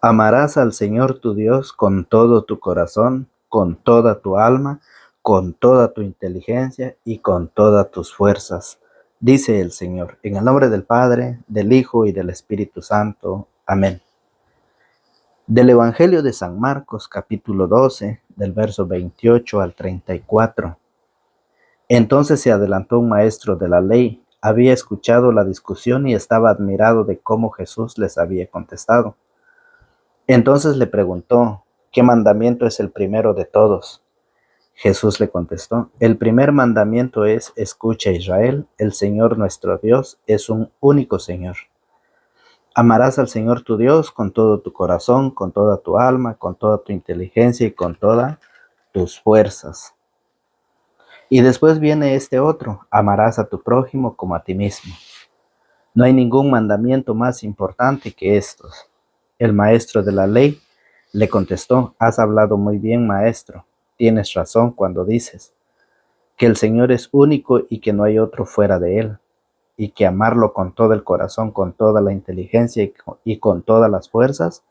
Amarás al Señor tu Dios con todo tu corazón, con toda tu alma, con toda tu inteligencia y con todas tus fuerzas, dice el Señor, en el nombre del Padre, del Hijo y del Espíritu Santo. Amén. Del Evangelio de San Marcos, capítulo 12, del verso 28 al 34. Entonces se adelantó un maestro de la ley, había escuchado la discusión y estaba admirado de cómo Jesús les había contestado. Entonces le preguntó, ¿qué mandamiento es el primero de todos? Jesús le contestó, el primer mandamiento es, escucha Israel, el Señor nuestro Dios es un único Señor. Amarás al Señor tu Dios con todo tu corazón, con toda tu alma, con toda tu inteligencia y con todas tus fuerzas. Y después viene este otro, amarás a tu prójimo como a ti mismo. No hay ningún mandamiento más importante que estos. El maestro de la ley le contestó, has hablado muy bien, maestro. Tienes razón cuando dices que el Señor es único y que no hay otro fuera de Él, y que amarlo con todo el corazón, con toda la inteligencia y con todas las fuerzas,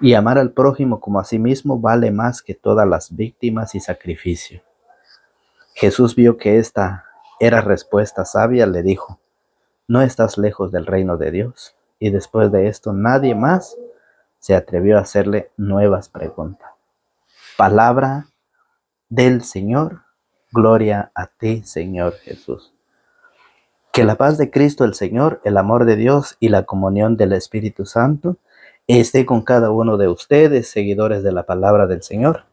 y amar al prójimo como a sí mismo vale más que todas las víctimas y sacrificio. Jesús vio que esta era respuesta sabia, le dijo, no estás lejos del reino de Dios. Y después de esto nadie más se atrevió a hacerle nuevas preguntas. Palabra del Señor, gloria a ti, Señor Jesús. Que la paz de Cristo el Señor, el amor de Dios y la comunión del Espíritu Santo esté con cada uno de ustedes, seguidores de la palabra del Señor.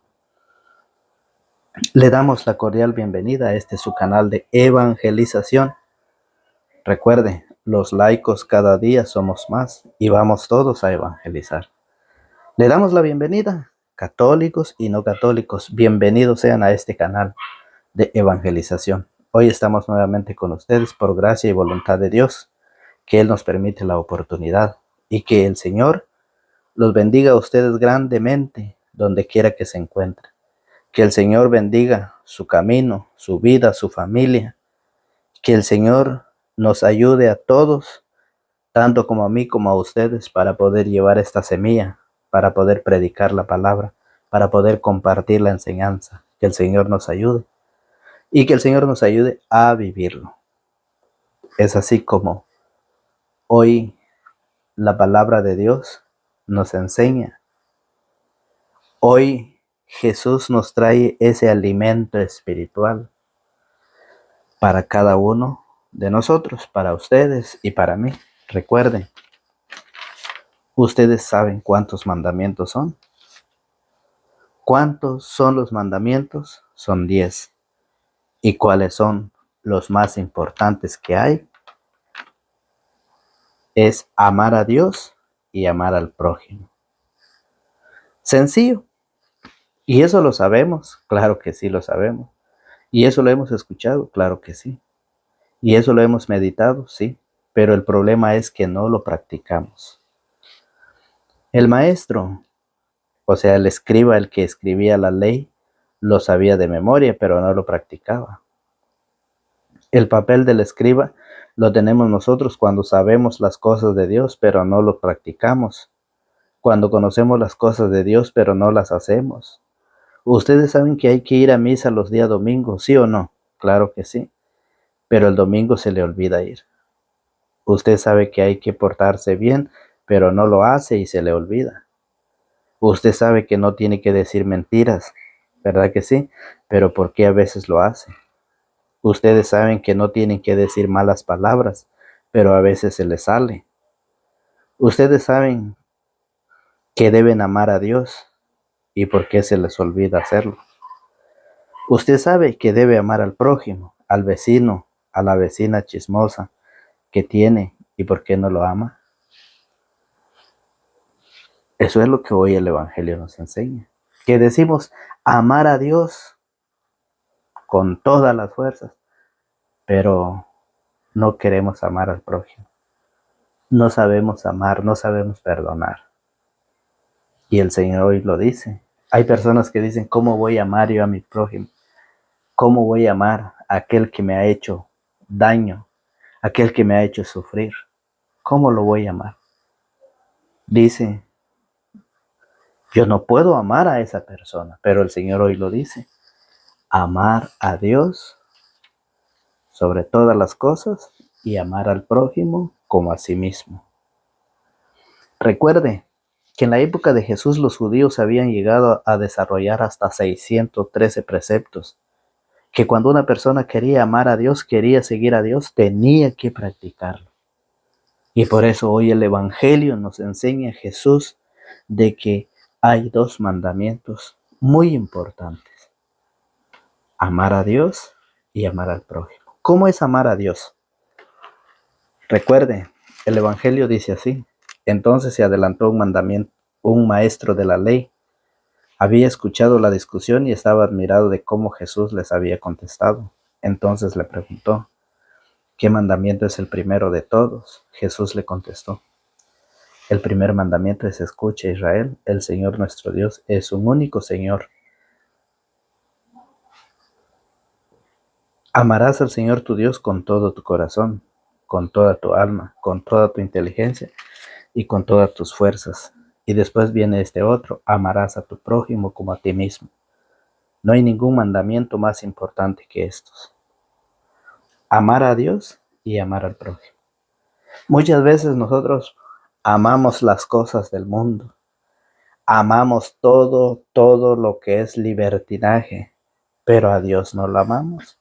Le damos la cordial bienvenida a su canal de evangelización. Recuerde, los laicos cada día somos más y vamos todos a evangelizar. Le damos la bienvenida, católicos y no católicos, bienvenidos sean a este canal de evangelización. Hoy estamos nuevamente con ustedes por gracia y voluntad de Dios, que Él nos permite la oportunidad y que el Señor los bendiga a ustedes grandemente donde quiera que se encuentren. Que el Señor bendiga su camino, su vida, su familia. Que el Señor nos ayude a todos, tanto como a mí como a ustedes, para poder llevar esta semilla, para poder predicar la palabra, para poder compartir la enseñanza. Que el Señor nos ayude y que el Señor nos ayude a vivirlo. Es así como hoy la palabra de Dios nos enseña. Hoy Jesús nos trae ese alimento espiritual para cada uno de nosotros, para ustedes y para mí. Recuerden, ustedes saben cuántos mandamientos son. ¿Cuántos son los mandamientos? Son 10. ¿Y cuáles son los más importantes que hay? Es amar a Dios y amar al prójimo. Sencillo. ¿Y eso lo sabemos? Claro que sí lo sabemos. ¿Y eso lo hemos escuchado? Claro que sí. ¿Y eso lo hemos meditado? Sí. Pero el problema es que no lo practicamos. El maestro, o sea, el escriba, el que escribía la ley, lo sabía de memoria, pero no lo practicaba. El papel del escriba lo tenemos nosotros cuando sabemos las cosas de Dios, pero no lo practicamos. Cuando conocemos las cosas de Dios, pero no las hacemos. Ustedes saben que hay que ir a misa los días domingos, ¿sí o no? Claro que sí, pero el domingo se le olvida ir. Usted sabe que hay que portarse bien, pero no lo hace y se le olvida. Usted sabe que no tiene que decir mentiras, ¿verdad que sí? Pero ¿por qué a veces lo hace? Ustedes saben que no tienen que decir malas palabras, pero a veces se les sale. Ustedes saben que deben amar a Dios y por qué se les olvida hacerlo. Usted sabe que debe amar al prójimo, al vecino, a la vecina chismosa que tiene y por qué no lo ama. Eso es lo que hoy el Evangelio nos enseña. Que decimos amar a Dios con todas las fuerzas, pero no queremos amar al prójimo. No sabemos amar, no sabemos perdonar. Y el Señor hoy lo dice. Hay personas que dicen, ¿cómo voy a amar yo a mi prójimo? ¿Cómo voy a amar a aquel que me ha hecho daño, aquel que me ha hecho sufrir? ¿Cómo lo voy a amar? Dice Yo no puedo amar a esa persona, pero el Señor hoy lo dice. Amar a Dios sobre todas las cosas y amar al prójimo como a sí mismo. Recuerde que en la época de Jesús los judíos habían llegado a desarrollar hasta 613 preceptos, que cuando una persona quería amar a Dios, quería seguir a Dios, tenía que practicarlo. Y por eso hoy el Evangelio nos enseña a Jesús de que hay dos mandamientos muy importantes: amar a Dios y amar al prójimo. ¿Cómo es amar a Dios? Recuerde, el Evangelio dice así. Entonces se adelantó un maestro de la ley. Había escuchado la discusión y estaba admirado de cómo Jesús les había contestado. Entonces le preguntó: ¿qué mandamiento es el primero de todos? Jesús le contestó: el primer mandamiento es: escucha, Israel, el Señor nuestro Dios es un único Señor. Amarás al Señor tu Dios con todo tu corazón, con toda tu alma, con toda tu inteligencia y con todas tus fuerzas. Y después viene este otro: amarás a tu prójimo como a ti mismo. No hay ningún mandamiento más importante que estos: amar a Dios y amar al prójimo. Muchas veces nosotros amamos las cosas del mundo, amamos todo lo que es libertinaje, pero a Dios no lo amamos,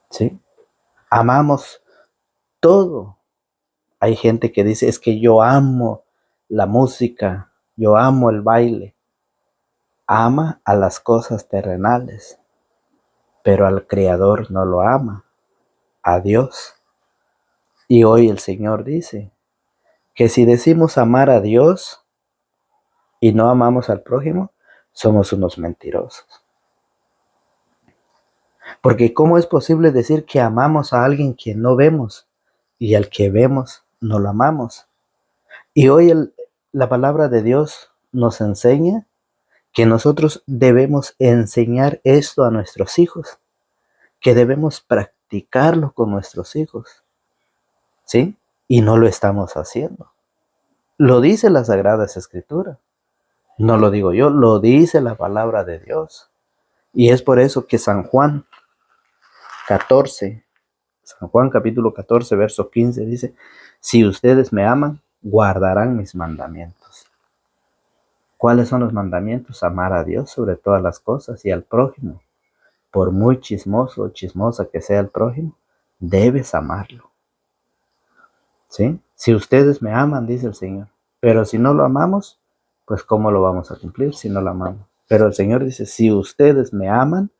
¿sí? Amamos todo. Hay gente que dice: es que yo amo la música, yo amo el baile. Ama a las cosas terrenales, pero al Creador no lo ama, a Dios. Y hoy el Señor dice que si decimos amar a Dios y no amamos al prójimo, somos unos mentirosos. Porque ¿cómo es posible decir que amamos a alguien que no vemos y al que vemos no lo amamos? Y hoy la palabra de Dios nos enseña que nosotros debemos enseñar esto a nuestros hijos, que debemos practicarlo con nuestros hijos, ¿sí? Y no lo estamos haciendo. Lo dice la Sagrada Escritura. No lo digo yo, lo dice la palabra de Dios. Y es por eso que San Juan 14, San Juan capítulo 14, verso 15 dice: si ustedes me aman, guardarán mis mandamientos. ¿Cuáles son los mandamientos? Amar a Dios sobre todas las cosas y al prójimo. Por muy chismoso o chismosa que sea el prójimo, debes amarlo, ¿sí? Si ustedes me aman, dice el Señor, pero si no lo amamos, pues ¿cómo lo vamos a cumplir si no lo amamos? Pero el Señor dice: si ustedes me aman,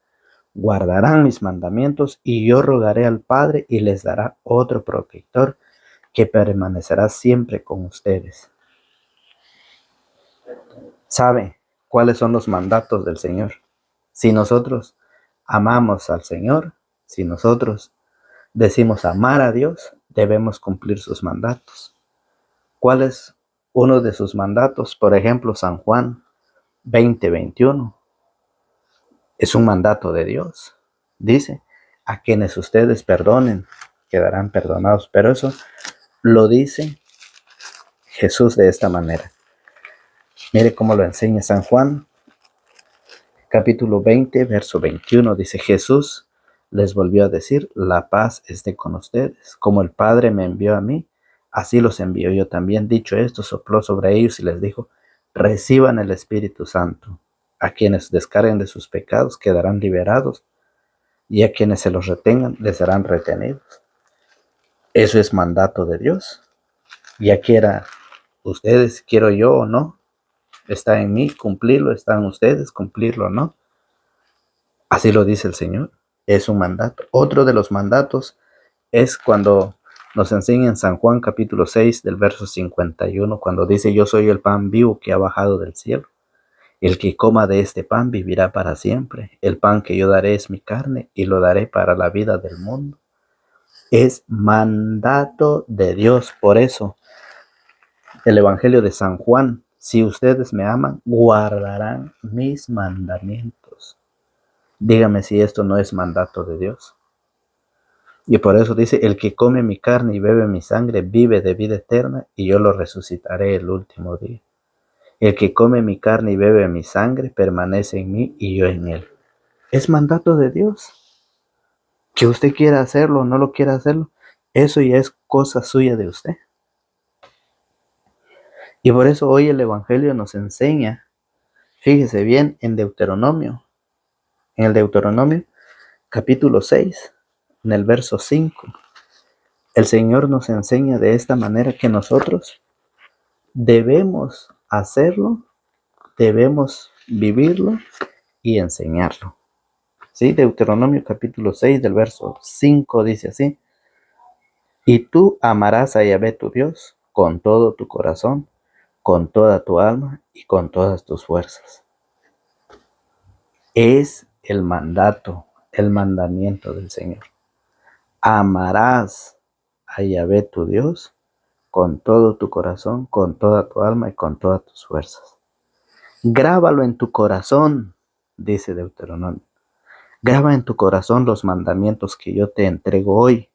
guardarán mis mandamientos, y yo rogaré al Padre y les dará otro protector que permanecerá siempre con ustedes. ¿Sabe cuáles son los mandatos del Señor? Si nosotros amamos al Señor, si nosotros decimos amar a Dios, debemos cumplir sus mandatos. ¿Cuál es uno de sus mandatos? Por ejemplo, San Juan 20:21. Es un mandato de Dios. Dice: a quienes ustedes perdonen, quedarán perdonados. Pero eso lo dice Jesús de esta manera. Mire cómo lo enseña San Juan, capítulo 20, verso 21. Dice: Jesús les volvió a decir: la paz esté con ustedes. Como el Padre me envió a mí, así los envío yo también. Dicho esto, sopló sobre ellos y les dijo: reciban el Espíritu Santo. A quienes descarguen de sus pecados quedarán liberados, y a quienes se los retengan les serán retenidos. Eso es mandato de Dios. Ya quiera ustedes, quiero yo o no, está en mí cumplirlo, está en ustedes cumplirlo o no. Así lo dice el Señor. Es un mandato. Otro de los mandatos es cuando nos enseña en San Juan capítulo 6 del verso 51, cuando dice: yo soy el pan vivo que ha bajado del cielo. El que coma de este pan vivirá para siempre. El pan que yo daré es mi carne, y lo daré para la vida del mundo. Es mandato de Dios. Por eso el Evangelio de San Juan: si ustedes me aman, guardarán mis mandamientos. Dígame si esto no es mandato de Dios. Y por eso dice: el que come mi carne y bebe mi sangre vive de vida eterna, y yo lo resucitaré el último día. El que come mi carne y bebe mi sangre permanece en mí y yo en él. Es mandato de Dios. Que usted quiera hacerlo o no lo quiera hacerlo, eso ya es cosa suya de usted. Y por eso hoy el Evangelio nos enseña, fíjese bien, en el Deuteronomio capítulo 6, en el verso 5, el Señor nos enseña de esta manera que nosotros debemos hacerlo, debemos vivirlo y enseñarlo. ¿Sí? Deuteronomio capítulo 6 del verso 5 dice así: y tú amarás a Yahvé tu Dios con todo tu corazón, con toda tu alma y con todas tus fuerzas. Es el mandato, el mandamiento del Señor. Amarás a Yahvé tu Dios con todo tu corazón, con toda tu alma y con todas tus fuerzas. Grábalo en tu corazón, dice Deuteronomio. Graba en tu corazón los mandamientos que yo te entrego hoy.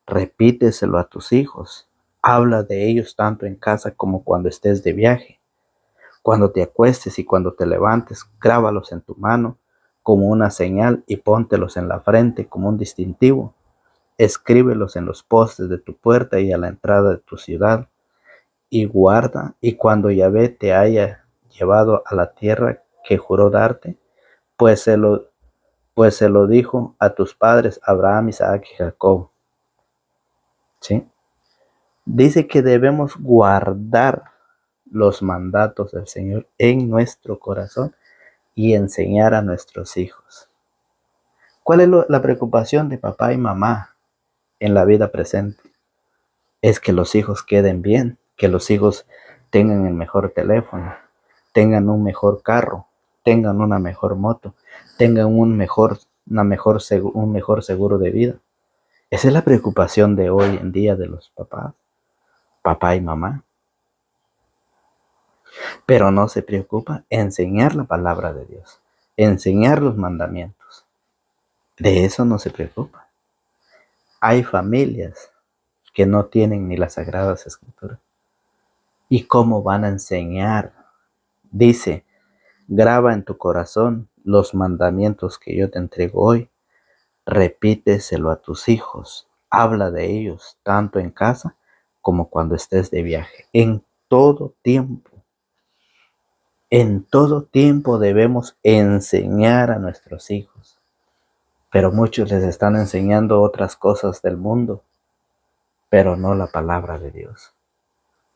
Repíteselo a tus hijos. Habla de ellos tanto en casa como cuando estés de viaje. Cuando te acuestes y cuando te levantes, grábalos en tu mano como una señal y póntelos en la frente como un distintivo. Escríbelos en los postes de tu puerta y a la entrada de tu ciudad. Y guarda, y cuando Yahvé te haya llevado a la tierra que juró darte, pues se lo dijo a tus padres Abraham, Isaac y Jacob. ¿Sí? Dice que debemos guardar los mandatos del Señor en nuestro corazón y enseñar a nuestros hijos. ¿Cuál es la preocupación de papá y mamá en la vida presente? Es que los hijos queden bien, que los hijos tengan el mejor teléfono, tengan un mejor carro, tengan una mejor moto, tengan un mejor seguro de vida. Esa es la preocupación de hoy en día de los papás, papá y mamá. Pero no se preocupa enseñar la palabra de Dios, enseñar los mandamientos. De eso no se preocupa. Hay familias que no tienen ni las Sagradas Escrituras. ¿Y cómo van a enseñar? Dice, graba en tu corazón los mandamientos que yo te entrego hoy. Repíteselo a tus hijos. Habla de ellos tanto en casa como cuando estés de viaje. En todo tiempo. En todo tiempo debemos enseñar a nuestros hijos. Pero muchos les están enseñando otras cosas del mundo, pero no la palabra de Dios.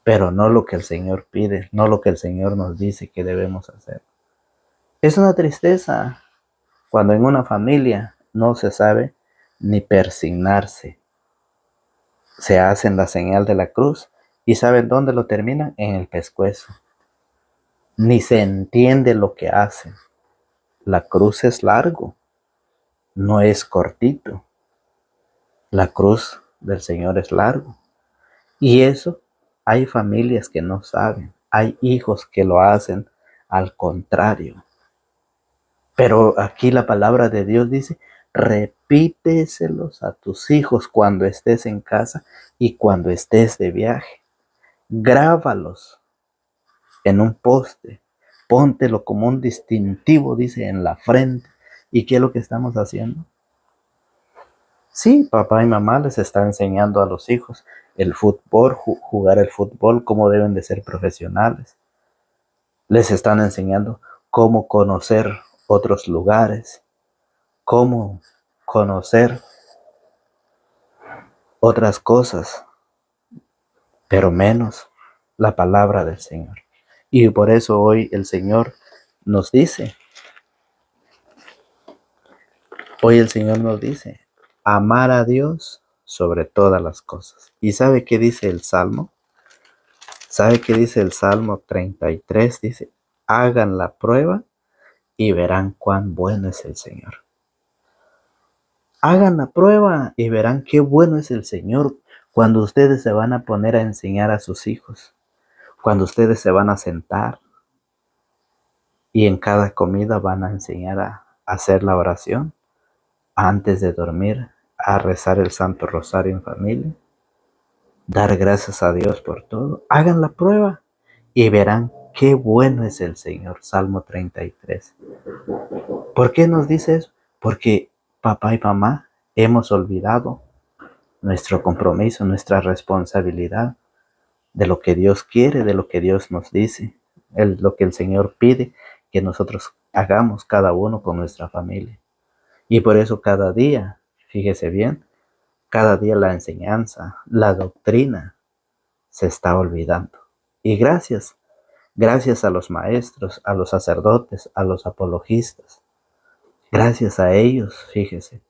Pero no lo que el Señor pide, no lo que el Señor nos dice que debemos hacer. Es una tristeza cuando en una familia no se sabe ni persignarse. Se hacen la señal de la cruz y ¿saben dónde lo terminan? En el pescuezo. Ni se entiende lo que hacen. La cruz es largo, no es cortito. La cruz del Señor es largo. Y eso hay familias que no saben. Hay hijos que lo hacen al contrario. Pero aquí la palabra de Dios dice, repíteselos a tus hijos cuando estés en casa y cuando estés de viaje. Grábalos en un poste. Póntelo como un distintivo, dice, en la frente. ¿Y qué es lo que estamos haciendo? Sí, papá y mamá les está enseñando a los hijos el fútbol, jugar el fútbol, cómo deben de ser profesionales. Les están enseñando cómo conocer otros lugares, cómo conocer otras cosas, pero menos la palabra del Señor. Y por eso hoy el Señor nos dice, amar a Dios sobre todas las cosas. ¿Y sabe qué dice el Salmo? ¿Sabe qué dice el Salmo 33? Dice, hagan la prueba y verán cuán bueno es el Señor. Hagan la prueba y verán qué bueno es el Señor cuando ustedes se van a poner a enseñar a sus hijos, cuando ustedes se van a sentar y en cada comida van a enseñar a hacer la oración antes de dormir, a rezar el Santo Rosario en familia, dar gracias a Dios por todo. Hagan la prueba y verán Qué bueno es el Señor. Salmo 33. ¿Por qué nos dice eso? Porque papá y mamá hemos olvidado nuestro compromiso, nuestra responsabilidad de lo que Dios quiere, de lo que Dios nos dice, lo que el Señor pide que nosotros hagamos cada uno con nuestra familia. Y por eso cada día, fíjese bien, cada día la enseñanza, la doctrina se está olvidando. Y gracias a los maestros, a los sacerdotes, a los apologistas, gracias a ellos, fíjese,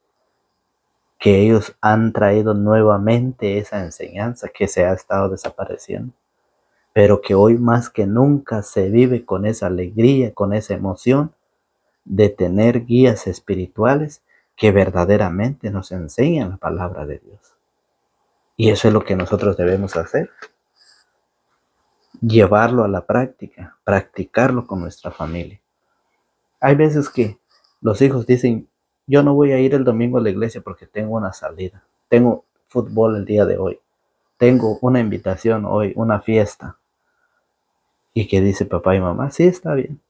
que ellos han traído nuevamente esa enseñanza que se ha estado desapareciendo, pero que hoy más que nunca se vive con esa alegría, con esa emoción de tener guías espirituales que verdaderamente nos enseñan la palabra de Dios. Y eso es lo que nosotros debemos hacer, llevarlo a la práctica, practicarlo con nuestra familia. Hay veces que los hijos dicen, yo no voy a ir el domingo a la iglesia porque tengo una salida, tengo fútbol el día de hoy, tengo una invitación hoy, una fiesta. ¿Y qué dice papá y mamá? Sí, está bien.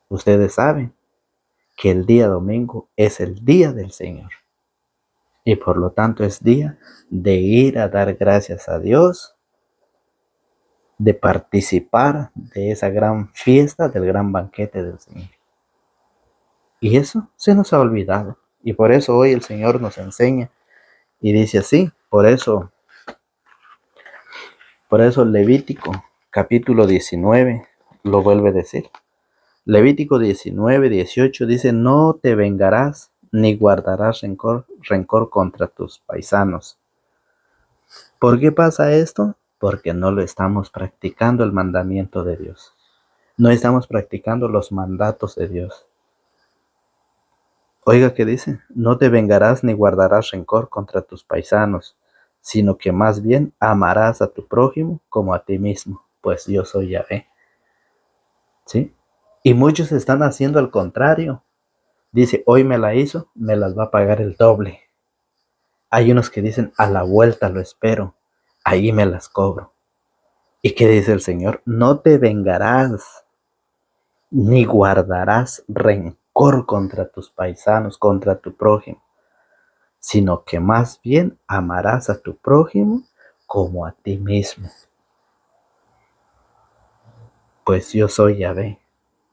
Ustedes saben que el día domingo es el día del Señor. Y por lo tanto es día de ir a dar gracias a Dios, de participar de esa gran fiesta, del gran banquete del Señor. Y eso se nos ha olvidado. Y por eso hoy el Señor nos enseña y dice así, por eso Levítico capítulo 19 lo vuelve a decir. Levítico 19:18 dice, no te vengarás ni guardarás rencor contra tus paisanos. ¿Por qué pasa esto? Porque no lo estamos practicando el mandamiento de Dios. No estamos practicando los mandatos de Dios. Oiga, ¿qué dice? No te vengarás ni guardarás rencor contra tus paisanos, sino que más bien amarás a tu prójimo como a ti mismo, pues yo soy Yahvé. ¿Sí? Y muchos están haciendo al contrario. Dice, hoy me la hizo, me las va a pagar el doble. Hay unos que dicen, a la vuelta lo espero, ahí me las cobro. ¿Y qué dice el Señor? No te vengarás, ni guardarás rencor contra tus paisanos, contra tu prójimo, sino que más bien amarás a tu prójimo como a ti mismo. Pues yo soy Yahvé,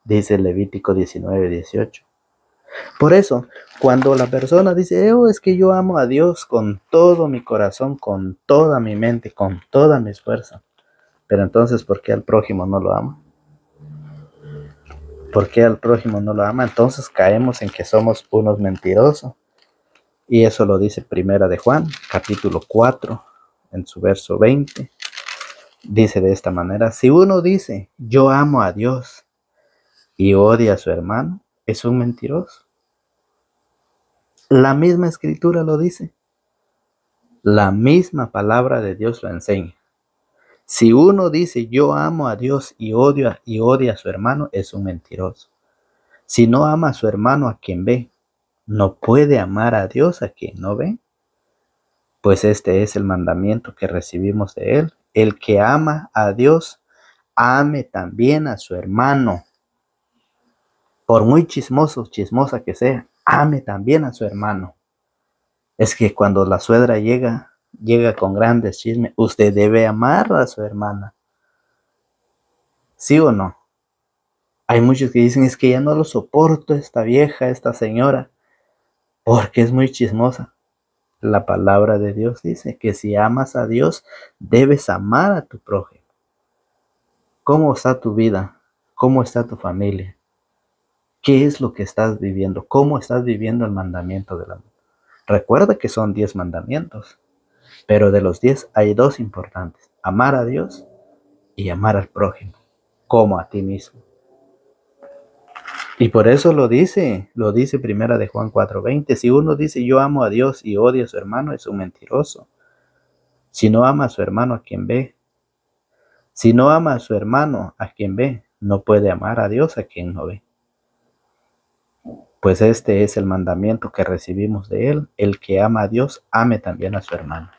dice Levítico 19:18. Por eso, cuando la persona dice, es que yo amo a Dios con todo mi corazón, con toda mi mente, con toda mi fuerza, pero entonces, ¿por qué al prójimo no lo ama? ¿Por qué al prójimo no lo ama? Entonces caemos en que somos unos mentirosos. Y eso lo dice Primera de Juan, capítulo 4, en su verso 20. Dice de esta manera, si uno dice, yo amo a Dios y odia a su hermano, es un mentiroso. La misma escritura lo dice. La misma palabra de Dios lo enseña. Si uno dice, yo amo a Dios y odia a su hermano, es un mentiroso. Si no ama a su hermano a quien ve, ¿no puede amar a Dios a quien no ve? Pues este es el mandamiento que recibimos de Él. El que ama a Dios, ame también a su hermano. Por muy chismosa que sea, ame también a su hermano. Es que cuando la suegra llega con grandes chismes, usted debe amar a su hermana. ¿Sí o no? Hay muchos que dicen, es que ya no lo soporto esta vieja, esta señora, porque es muy chismosa. La palabra de Dios dice que si amas a Dios, debes amar a tu prójimo. ¿Cómo está tu vida? ¿Cómo está tu familia? ¿Qué es lo que estás viviendo? ¿Cómo estás viviendo el mandamiento del amor? Recuerda que son 10 mandamientos, pero de los 10 hay 2 importantes: amar a Dios y amar al prójimo, como a ti mismo. Y por eso lo dice Primera de Juan 4:20. Si uno dice yo amo a Dios y odia a su hermano, es un mentiroso. Si no ama a su hermano a quien ve, no puede amar a Dios a quien no ve. Pues este es el mandamiento que recibimos de Él: el que ama a Dios, ame también a su hermano.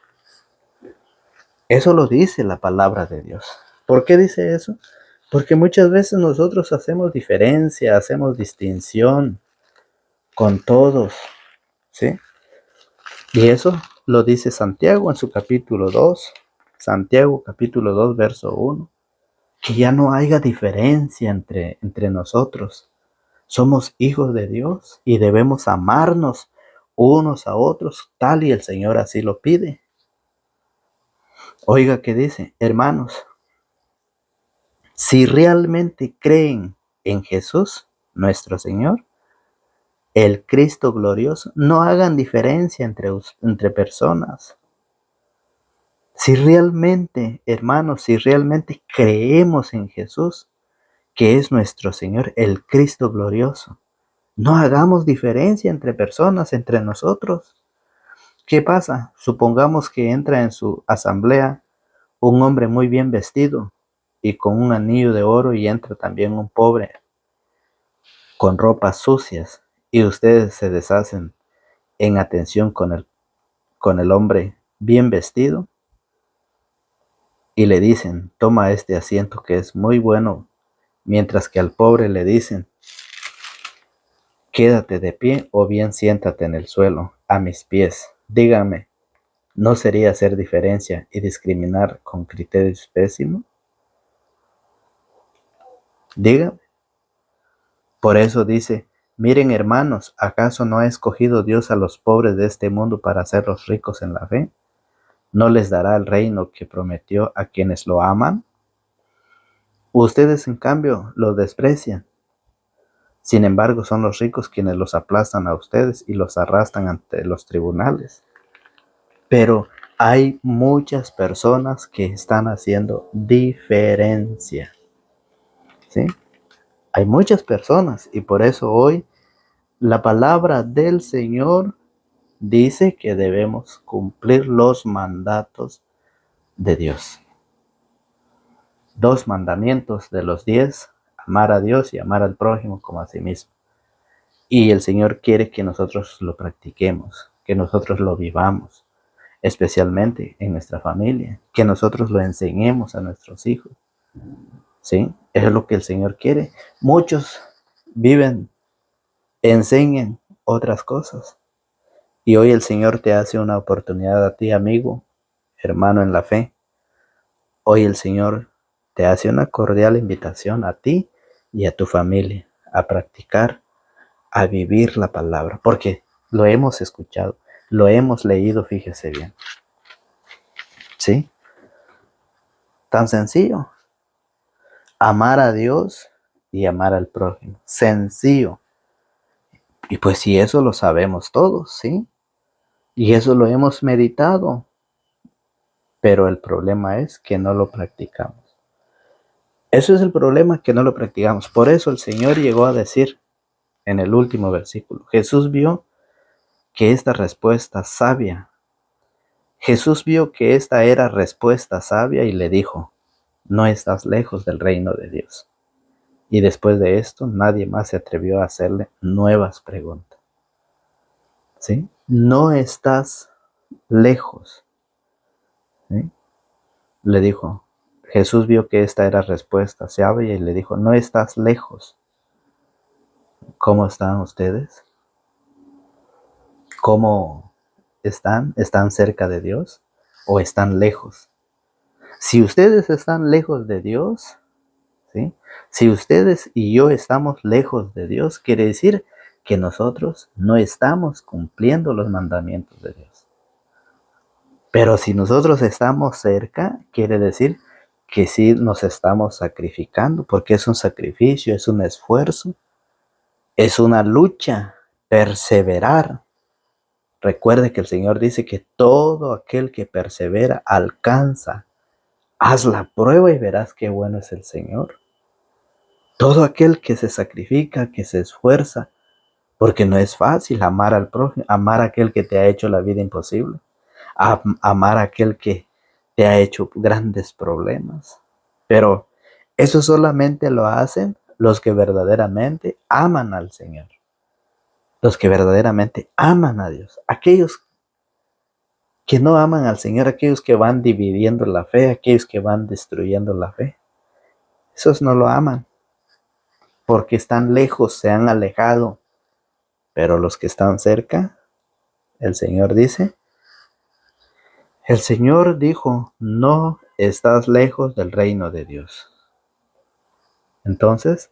Eso lo dice la palabra de Dios. ¿Por qué dice eso? Porque muchas veces nosotros hacemos diferencia, hacemos distinción con todos, ¿sí? Y eso lo dice Santiago en su capítulo 2, Santiago capítulo 2, verso 1, que ya no haya diferencia entre nosotros. Somos hijos de Dios y debemos amarnos unos a otros, tal y el Señor así lo pide. Oiga que dice, hermanos, si realmente creen en Jesús, nuestro Señor, el Cristo glorioso, no hagan diferencia entre personas. Si realmente, hermanos, si realmente creemos en Jesús, que es nuestro Señor, el Cristo glorioso, no hagamos diferencia entre personas, entre nosotros. ¿Qué pasa? Supongamos que entra en su asamblea un hombre muy bien vestido y con un anillo de oro, y entra también un pobre con ropas sucias, y ustedes se deshacen en atención con el hombre bien vestido y le dicen, toma este asiento que es muy bueno, mientras que al pobre le dicen, quédate de pie o bien siéntate en el suelo, a mis pies. Dígame, ¿no sería hacer diferencia y discriminar con criterios pésimos? Dígame. Por eso dice, miren hermanos, ¿acaso no ha escogido Dios a los pobres de este mundo para hacerlos ricos en la fe? ¿No les dará el reino que prometió a quienes lo aman? Ustedes en cambio los desprecian. Sin embargo, son los ricos quienes los aplastan a ustedes y los arrastran ante los tribunales. Pero hay muchas personas que están haciendo diferencia, ¿sí? Hay muchas personas, y por eso hoy la palabra del Señor dice que debemos cumplir los mandatos de Dios. 2 mandamientos de los 10: amar a Dios y amar al prójimo como a sí mismo. Y el Señor quiere que nosotros lo practiquemos, que nosotros lo vivamos, especialmente en nuestra familia, que nosotros lo enseñemos a nuestros hijos, ¿sí? Eso es lo que el Señor quiere. Muchos viven, enseñan otras cosas, y hoy el Señor te hace una oportunidad a ti, amigo, hermano en la fe. Hoy el Señor te hace una cordial invitación a ti y a tu familia a practicar, a vivir la palabra, porque lo hemos escuchado, lo hemos leído, fíjese bien, ¿sí? Tan sencillo, amar a Dios y amar al prójimo, sencillo. Y pues si eso lo sabemos todos, ¿sí? Y eso lo hemos meditado, pero el problema es que no lo practicamos. Eso es el problema, que no lo practicamos. Por eso el Señor llegó a decir en el último versículo, Jesús vio que esta respuesta sabia, Jesús vio que esta era respuesta sabia y le dijo, no estás lejos del reino de Dios. Y después de esto, nadie más se atrevió a hacerle nuevas preguntas, ¿sí? No estás lejos, ¿sí? Le dijo, Jesús vio que esta era respuesta sabia y le dijo, no estás lejos. ¿Cómo están ustedes? ¿Cómo están? ¿Están cerca de Dios o están lejos? Si ustedes están lejos de Dios, ¿sí? Si ustedes y yo estamos lejos de Dios, quiere decir que nosotros no estamos cumpliendo los mandamientos de Dios. Pero si nosotros estamos cerca, quiere decir que sí nos estamos sacrificando, porque es un sacrificio, es un esfuerzo, es una lucha, perseverar. Recuerde que el Señor dice que todo aquel que persevera alcanza. Haz la prueba y verás qué bueno es el Señor. Todo aquel que se sacrifica, que se esfuerza, porque no es fácil amar al prójimo, amar a aquel que te ha hecho la vida imposible, amar a aquel que te ha hecho grandes problemas. Pero eso solamente lo hacen los que verdaderamente aman al Señor, los que verdaderamente aman a Dios. Aquellos que no aman al Señor, aquellos que van dividiendo la fe, aquellos que van destruyendo la fe, Esos no lo aman, porque están lejos, se han alejado. Pero los que están cerca, el Señor dijo, no estás lejos del reino de Dios. Entonces,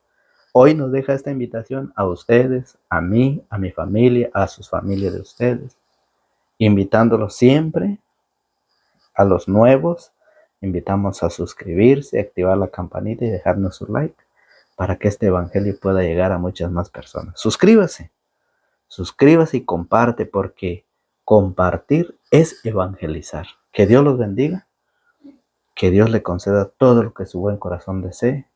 hoy nos deja esta invitación a ustedes, a mí, a mi familia, a sus familias de ustedes, invitándolos siempre a los nuevos. Invitamos a suscribirse, activar la campanita y dejarnos su like para que este evangelio pueda llegar a muchas más personas. Suscríbase y comparte, porque compartir es evangelizar. Que Dios los bendiga, que Dios le conceda todo lo que su buen corazón desee,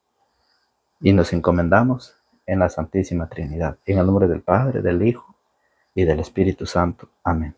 y nos encomendamos en la Santísima Trinidad. En el nombre del Padre, del Hijo y del Espíritu Santo. Amén.